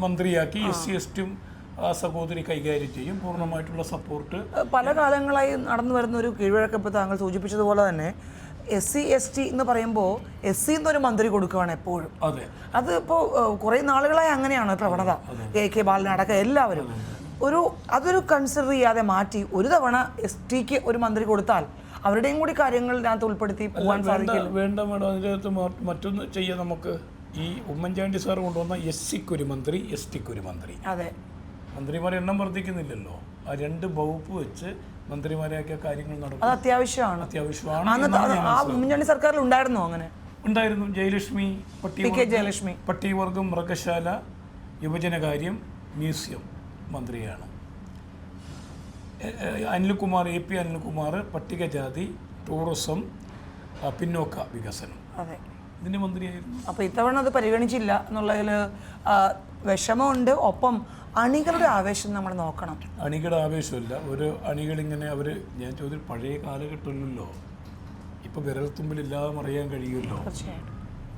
മന്ത്രിയാക്കി SC/ST സഹോദരി കൈകാര്യം ചെയ്യും. പൂർണ്ണമായിട്ടുള്ള സപ്പോർട്ട്. പല കാലങ്ങളായി നടന്നു വരുന്ന ഒരു കീഴ്വഴക്കം ഇപ്പോൾ താങ്കൾ സൂചിപ്പിച്ചതുപോലെ തന്നെ SC/ST എന്ന് പറയുമ്പോൾ SC എന്നൊരു മന്ത്രി കൊടുക്കുകയാണ് എപ്പോഴും. അതെ, അത് ഇപ്പോൾ കുറേ നാളുകളായി അങ്ങനെയാണ് പ്രവണത. AK ബാലനടക്കം എല്ലാവരും അതൊരു കൺസിഡർ ചെയ്യാതെ മാറ്റി ഒരു തവണ STക്ക് ഒരു മന്ത്രി കൊടുത്താൽ അവരുടെയും കൂടി കാര്യങ്ങൾ ഇതിനകത്ത് ഉൾപ്പെടുത്തി പോകാൻ സാധിക്കും. വേണ്ട മേഡം, അതിനകത്ത് മറ്റൊന്ന് ചെയ്യാം നമുക്ക്. ഈ ഉമ്മൻചാണ്ടി സാർ കൊണ്ടുവന്ന SCക്ക് ഒരു മന്ത്രി, STക്ക് ഒരു മന്ത്രി. അതെ, മന്ത്രിമാരെ എണ്ണം വർദ്ധിക്കുന്നില്ലല്ലോ. ആ 2 വകുപ്പ് വെച്ച് മന്ത്രിമാരെയൊക്കെ കാര്യങ്ങൾ നടക്കും. അത് അത്യാവശ്യമാണ്. ഉമ്മൻചാണ്ടി സർക്കാരിൽ ഉണ്ടായിരുന്നോ അങ്ങനെ? ഉണ്ടായിരുന്നു. ജയലക്ഷ്മി ജയലക്ഷ്മി പട്ടികവർഗം, മൃഗശാല, യുവജനകാര്യം, മ്യൂസിയം മന്ത്രിയാണ്. അനിൽകുമാർ, AP അനിൽകുമാർ പട്ടികജാതി, ടൂറിസം, പിന്നോക്ക വികസനം, ഇതിൻ്റെ മന്ത്രിയായിരുന്നു. അപ്പോൾ ഇത്തവണ അത് പരിഗണിച്ചില്ല എന്നുള്ളതിൽ വിഷമമുണ്ട്. ഒപ്പം അണികളുടെ ആവേശം നമ്മൾ നോക്കണം. അണികളുടെ ആവേശമല്ല, ഒരു അണികളിങ്ങനെ ഞാൻ ചോദിച്ചു, പഴയ കാലഘട്ടമല്ലല്ലോ. ഇപ്പോൾ വിരൽത്തുമ്പിലെല്ലാം അറിയാൻ കഴിയുമല്ലോ.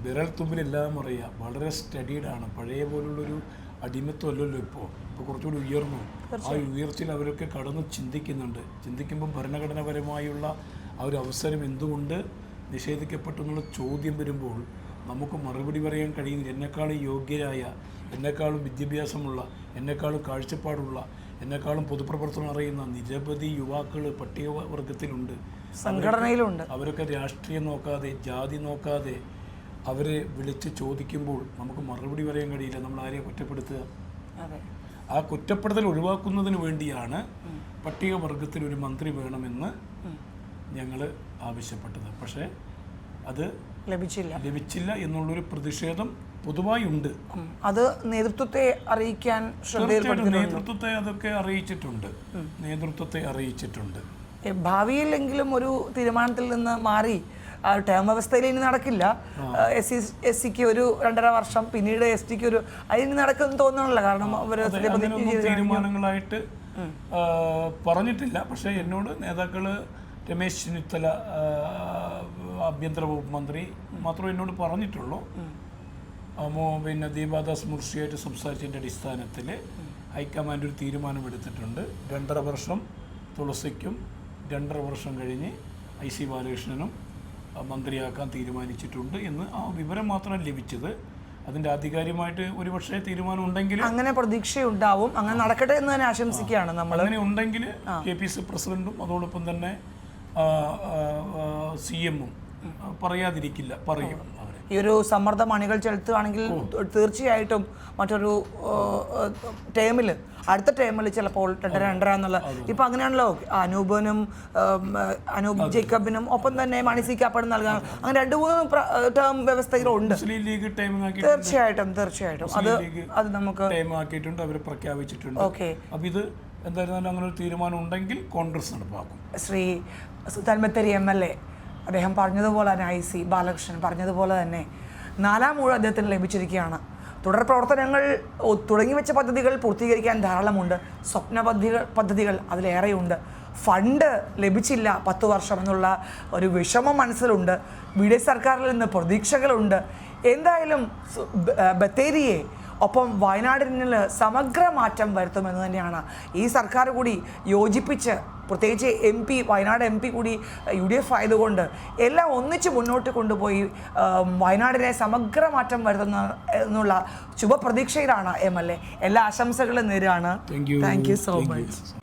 വിരൽത്തുമ്പിലെല്ലാം അറിയാം. വളരെ സ്റ്റഡീഡാണ്. പഴയ പോലുള്ളൊരു അടിമത്വമല്ലല്ലോ ഇപ്പോൾ കുറച്ചുകൂടി ഉയർന്നു. ആ ഉയർച്ചയിൽ അവരൊക്കെ കടന്ന് ചിന്തിക്കുമ്പോൾ ഭരണഘടനാപരമായുള്ള ആ ഒരു അവസരം എന്തുകൊണ്ട് നിഷേധിക്കപ്പെട്ടു എന്നുള്ള ചോദ്യം വരുമ്പോൾ നമുക്ക് മറുപടി പറയാൻ കഴിയുന്നില്ല. എന്നെക്കാളും യോഗ്യരായ, എന്നെക്കാളും വിദ്യാഭ്യാസമുള്ള, എന്നെക്കാളും കാഴ്ചപ്പാടുള്ള, എന്നെക്കാളും പൊതുപ്രവർത്തനം അറിയുന്ന നിരവധി യുവാക്കൾ പട്ടികവർഗത്തിലുണ്ട്, സംഘടനയിലുണ്ട്. അവരൊക്കെ രാഷ്ട്രീയം നോക്കാതെ, ജാതി നോക്കാതെ അവരെ വിളിച്ച് ചോദിക്കുമ്പോൾ നമുക്ക് മറുപടി പറയാൻ കഴിയില്ല. നമ്മൾ ആരെയും കുറ്റപ്പെടുത്തുക? ആ കുറ്റപ്പെടുത്തൽ ഒഴിവാക്കുന്നതിന് വേണ്ടിയാണ് പട്ടികവർഗത്തിൽ ഒരു മന്ത്രി വേണമെന്ന് ഞങ്ങൾ ആവശ്യപ്പെട്ടത്. പക്ഷേ അത് ലഭിച്ചില്ല എന്നുള്ളൊരു പ്രതിഷേധം പൊതുവായി ഉണ്ട്. അത് നേതൃത്വത്തെ അറിയിക്കാൻ നേതൃത്വത്തെ അതൊക്കെ അറിയിച്ചിട്ടുണ്ട്. ഭാവിയിലെങ്കിലും ഒരു തീരുമാനത്തിൽ നിന്ന് മാറി ടേം വ്യവസ്ഥയിൽ ഇനി നടക്കില്ല. SCക്ക് ഒരു 2.5 വർഷം, പിന്നീട് STക്ക് അതിന് നടക്കുമെന്ന് തോന്നണല്ലോ. കാരണം തീരുമാനങ്ങളായിട്ട് പറഞ്ഞിട്ടില്ല. പക്ഷേ എന്നോട് നേതാക്കൾ രമേശ് ചെന്നിത്തല ആഭ്യന്തര വകുപ്പ് മന്ത്രി മാത്രമേ എന്നോട് പറഞ്ഞിട്ടുള്ളൂ. പിന്നെ ദീപാദാസ് മുർഷിയായിട്ട് സംസാരിച്ചതിൻ്റെ അടിസ്ഥാനത്തിൽ ഹൈക്കമാൻഡ് ഒരു തീരുമാനമെടുത്തിട്ടുണ്ട്. 2.5 വർഷം തുളസിക്കും 2.5 വർഷം കഴിഞ്ഞ് IC ബാലകൃഷ്ണനും മന്ത്രിയാക്കാൻ തീരുമാനിച്ചിട്ടുണ്ട് എന്ന് ആ വിവരം മാത്രം ലഭിച്ചത്. അതിൻ്റെ ആധികാരികമായിട്ട് ഒരുപക്ഷെ തീരുമാനം ഉണ്ടെങ്കിൽ അങ്ങനെ പ്രതീക്ഷയുണ്ടാവും, അങ്ങനെ നടക്കട്ടെ എന്ന് തന്നെ ആശംസിക്കുകയാണ് നമ്മൾ. അങ്ങനെ ഉണ്ടെങ്കിൽ KPC പ്രസിഡന്റും അതോടൊപ്പം തന്നെ CM-ഉം പറയാതിരിക്കില്ല, പറയും. ഈ ഒരു സമ്മർദ്ദം അണികൾ ചെലുത്തുകയാണെങ്കിൽ തീർച്ചയായിട്ടും മറ്റൊരു ടേമിൽ, അടുത്ത ടേമിൽ ചിലപ്പോൾ 2.5 എന്നുള്ള ഇപ്പം അങ്ങനെയാണല്ലോ. അനൂപ് ജേക്കബിനും ഒപ്പം തന്നെ മണി സി കാപ്പനും നൽകാൻ അങ്ങനെ 2-3 ടേം വ്യവസ്ഥകളുണ്ട്. മുസ്ലിം ലീഗ് ടൈമിംഗ് തീർച്ചയായിട്ടും അത് നമുക്ക് ടൈം ആക്കിയിട്ടുണ്ട്, അവർ പ്രഖ്യാപിച്ചിട്ടുണ്ട്. ഓക്കെ, അപ്പം ഇത് എന്തായിരുന്നാലും അങ്ങനെ ഒരു തീരുമാനം ഉണ്ടെങ്കിൽ കോൺഗ്രസ് നടപ്പാക്കും. ശ്രീ സുൽത്താൻ ബത്തേരി MLA അദ്ദേഹം പറഞ്ഞതുപോലെ തന്നെ IC ബാലകൃഷ്ണൻ പറഞ്ഞതുപോലെ തന്നെ 4ാം ഊഴം അദ്ദേഹത്തിന് ലഭിച്ചിരിക്കുകയാണ്. തുടർ പ്രവർത്തനങ്ങൾ തുടങ്ങി വെച്ച പദ്ധതികൾ പൂർത്തീകരിക്കാൻ ധാരാളമുണ്ട്. സ്വപ്ന പദ്ധതികൾ അതിലേറെയുണ്ട്. ഫണ്ട് ലഭിച്ചില്ല 10 വർഷം എന്നുള്ള ഒരു വിഷമം മനസ്സിലുണ്ട്. BDS സർക്കാരിൽ നിന്ന് പ്രതീക്ഷകളുണ്ട്. എന്തായാലും ബത്തേരിയെ ഒപ്പം വയനാടിന് സമഗ്ര മാറ്റം വരുത്തുമെന്ന് തന്നെയാണ് ഈ സർക്കാർ കൂടി യോജിപ്പിച്ച്, പ്രത്യേകിച്ച് വയനാട് MP കൂടി UDF ആയതുകൊണ്ട് എല്ലാം ഒന്നിച്ച് മുന്നോട്ട് കൊണ്ടുപോയി വയനാടിനെ സമഗ്ര മാറ്റം വരുത്തുന്ന എന്നുള്ള ശുഭപ്രതീക്ഷയിലാണ് MLA. എല്ലാ ആശംസകളും നേരാണ്. Thank you so much.